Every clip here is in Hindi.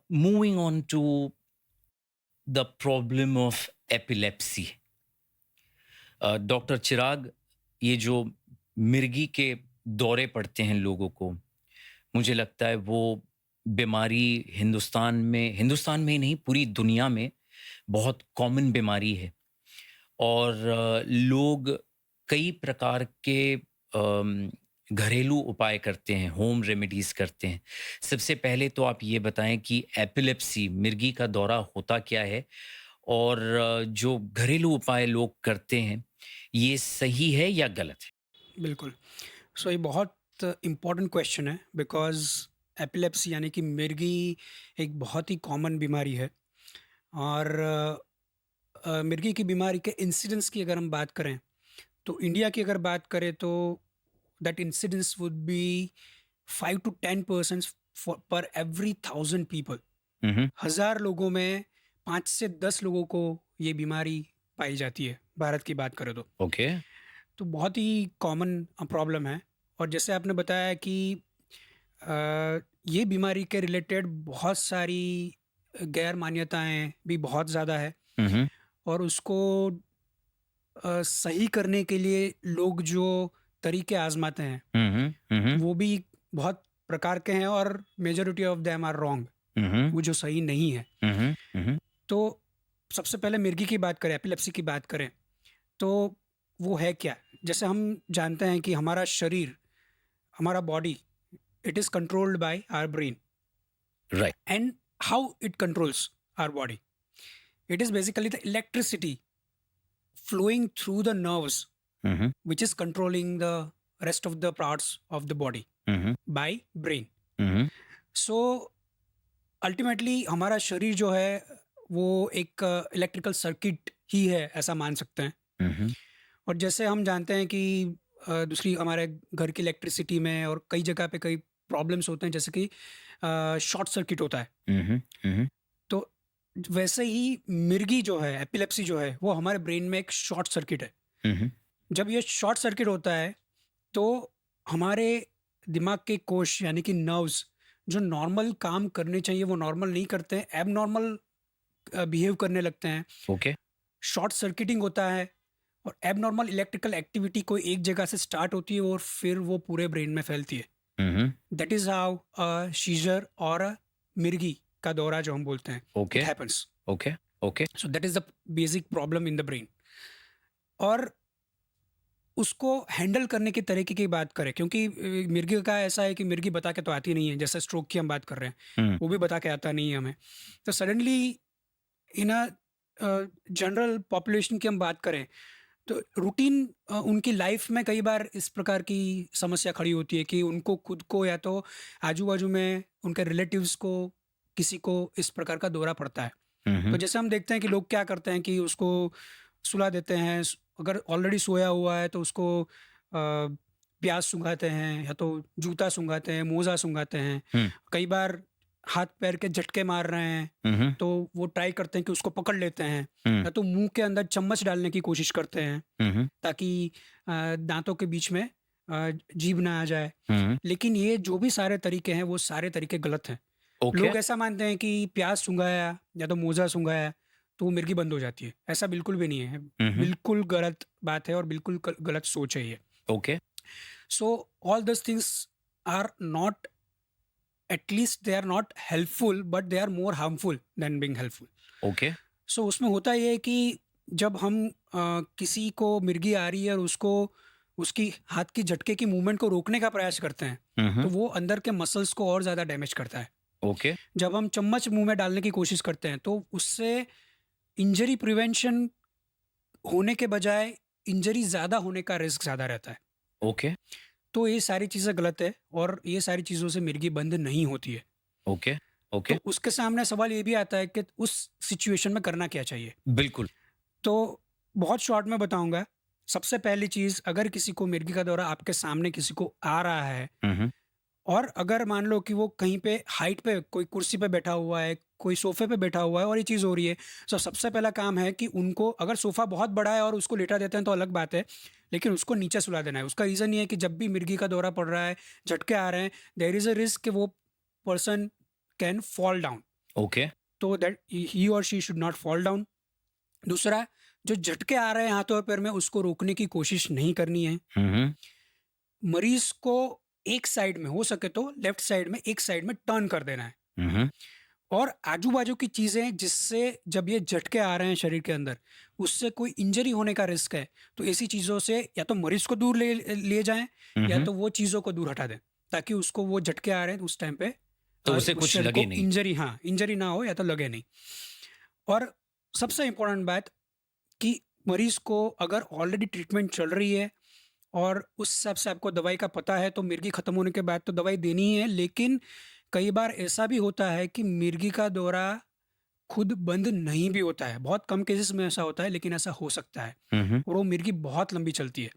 moving on to the problem of epilepsy. Doctor Chirag, ये जो मिर्गी के दौरे पड़ते हैं लोगों को, मुझे लगता है वो बीमारी हिंदुस्तान में ही नहीं, पूरी दुनिया में बहुत कॉमन बीमारी है। और लोग कई प्रकार के घरेलू उपाय करते हैं, होम रेमेडीज करते हैं। सबसे पहले तो आप ये बताएं कि एपिलेप्सी, मिर्गी का दौरा होता क्या है, और जो घरेलू उपाय लोग करते हैं, ये सही है या गलत है? बिल्कुल। सो ये बहुत इम्पोर्टेंट क्वेश्चन है बिकॉज़ एपिलेप्सी यानी कि मिर्गी एक बहुत ही कॉमन बीमारी है और मिर्गी की बीमारी के इंसिडेंस की अगर हम बात करें, तो इंडिया की अगर बात करें तो that incidence would be 5 to 10% पर एवरी 1000 पीपल। हम्म। 1000 लोगों में 5 से 10 लोगों को ये बीमारी पाई जाती है, भारत की बात करें तो। ओके। तो बहुत ही कॉमन प्रॉब्लम है और जैसे आपने बताया कि ये बीमारी के रिलेटेड बहुत सारी गैर मान्यताएं भी बहुत ज़्यादा है हम्म। और उसको सही करने के लिए लोग जो तरीके आजमाते हैं हम्म। हम्म। वो भी बहुत प्रकार के हैं और majority of them are wrong, hmm. वो जो सही नहीं है। हम्म। हम्म। तो सबसे पहले मिर्गी की बात करें, एपिलेप्सी की बात करें, तो वो है क्या? जैसे हम जानते हैं कि हमारा शरीर, हमारा body, it is controlled by our brain. Right. And how it controls our body? It is basically the electricity flowing through the nerves, hmm. which is controlling the rest of the parts of the body hmm. by brain. Hmm. So ultimately हमारा शरीर जो है वो एक इलेक्ट्रिकल सर्किट ही है, ऐसा मान सकते हैं। हम्म। और जैसे हम जानते हैं कि दूसरी हमारे घर की इलेक्ट्रिसिटी में और कई जगह पे कई प्रॉब्लम्स होते हैं, जैसे कि शॉर्ट सर्किट होता है। हम्म। हम्म। तो वैसे ही मिर्गी जो है, एपिलेप्सी जो है, वो हमारे ब्रेन में एक शॉर्ट सर्किट है। हम्म। जब ये शॉर्ट सर्किट होता है तो हमारे दिमाग के कोश यानी कि नर्व्स जो नॉर्मल काम करने चाहिए वो नॉर्मल नहीं करते हैं, एब नॉर्मल बिहेव करने लगते हैं। ओके। शॉर्ट सर्किटिंग होता है और एबनॉर्मल इलेक्ट्रिकल एक्टिविटी कोई एक जगह से स्टार्ट होती है और फिर वो पूरे ब्रेन में फैलती है। Hmm. That is how a seizure और अ मिर्गी का दौरा जो हम बोलते हैं, okay. It happens. Okay. Okay. So that is the basic problem in the brain. और उसको हैंडल करने के तरीके की बात करें, क्योंकि मिर्गी का ऐसा है कि मिर्गी बता के तो आती नहीं है, जैसे स्ट्रोक की हम बात कर रहे हैं, हम्म। वो भी बता के आता नहीं है हमें। तो suddenly in a general population की हम बात करें तो रूटीन उनकी लाइफ में कई बार इस प्रकार की समस्या खड़ी होती है कि उनको खुद को या तो आजू-बाजू में उनके रिलेटिव्स को किसी को इस प्रकार का दौरा पड़ता है। तो हम्म। जैसे हम देखते हैं कि लोग क्या करते हैं कि उसको सुला देते हैं, अगर ऑलरेडी सोया हुआ है तो उसको प्याज सूंघाते हैं या तो जूता सूंघाते हैं, मोज़ा सूंघाते हैं। हम्म। कई बार हाथ-पैर के झटके मार रहे हैं, हम्म। तो वो ट्राई करते हैं कि उसको पकड़ लेते हैं हम्म। या तो मुँह के अंदर चम्मच डालने की कोशिश करते हैं। हम्म। ताकि दाँतों के बीच में जीभ ना आ जाए। हम्म। लेकिन ये जो भी सारे तरीके हैं, वो सारे तरीके गलत हैं। ओके। लोग ऐसा मानते हैं कि प्याज सूंघाया या तो मोज़ा सूंघाया, तो वो मिर्गी बंद हो जाती है। ऐसा बिल्कुल भी नहीं है। हम्म। बिल्कुल गलत बात है और बिल्कुल गलत सोच है ये। Okay. So all these things are not, at least they are not helpful, but they are more harmful than being helpful. Okay. So उसमें होता ये है कि जब हम किसी को मिर्गी आ रही है और उसको उसकी हाथ की झटके की मूवमेंट को रोकने का प्रयास करते हैं, तो हम्म। वो अंदर के मसल्स को और ज़्यादा डैमेज करता है। ओके। जब हम चम्मच मुंह में डालने की कोशिश करते हैं, तो उससे इंजरी प्रिवेंशन होने के बजाय इंजरी ज़्यादा होने का रिस्क ज़्यादा रहता है। ओके। तो ये सारी चीज़ें गलत है और ये सारी चीज़ों से मिर्गी बंद नहीं होती है। ओके। तो ओके। उसके सामने सवाल ये भी आता है कि उस सिचुएशन में करना क्या चाहिए? बिल्कुल। तो बहुत शॉर्ट में बताऊँगा। सबसे पहली चीज़, अगर किसी को मिर्गी का दौरा आपके सामने किसी को आ रहा है हम्म। और अगर मान लो कि वो कहीं पे हाइट पे कोई कुर्सी पे बैठा हुआ है, कोई सोफ़े पे बैठा हुआ है और ये चीज़ हो रही है, तो सबसे पहला काम है कि उनको, अगर सोफ़ा बहुत बड़ा है और उसको लेटा देते हैं तो अलग बात है, लेकिन उसको नीचे सुला देना है। उसका रीज़न ये है कि जब भी मिर्गी का दौरा पड़ रहा है, झटके आ रहे हैं, देयर इज़ अ रिस्क कि वो person can fall down. Okay. तो दैट ही और she should not fall down. दूसरा, जो झटके आ रहे हैं हाथों और पैर में, उसको रोकने की कोशिश नहीं करनी है। हुँ, हुँ। मरीज़ को एक साइड में, हो सके तो लेफ्ट साइड में, एक साइड में टर्न कर देना है। हुँ, हुँ। और आजू-बाजू की चीज़ें जिससे, जब ये झटके आ रहे हैं शरीर के अंदर, उससे कोई इंजरी होने का रिस्क है, तो ऐसी चीज़ों से या तो मरीज़ को दूर ले ले जाएँ, हुँ, या हुँ। तो वो चीज़ों को दूर हटा दें, ताकि उसको वो झटके आ रहे हैं उस टाइम पे तो उसे उस कुछ शरीर लगे को नहीं। इंजरी, हाँ, इंजरी ना हो या तो लगे नहीं। और सबसे इम्पोर्टेंट बात कि मरीज़ को अगर ऑलरेडी ट्रीटमेंट चल रही है और उस हिसाब से आपको दवाई का पता है, तो मिर्गी ख़त्म होने के बाद तो दवाई देनी ही है। लेकिन कई बार ऐसा भी होता है कि मिर्गी का दौरा खुद बंद नहीं भी होता है। बहुत कम केसेस में ऐसा होता है, लेकिन ऐसा हो सकता है। हुँ, हुँ। और वो मिर्गी बहुत लंबी चलती है।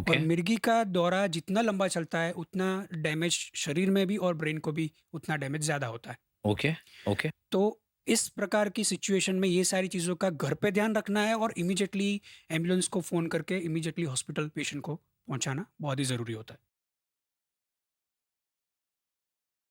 और ओके, मिर्गी का दौरा जितना लंबा चलता है, उतना डैमेज शरीर में भी और ब्रेन को भी उतना डैमेज ज़्यादा होता है। Okay, okay. तो इस प्रकार की सिचुएशन में ये सारी चीज़ों का घर पे ध्यान रखना है, और इमीडिएटली एम्बुलेंस को फ़ोन करके इमीडिएटली हॉस्पिटल पेशेंट को पहुँचाना बहुत ही ज़रूरी होता है।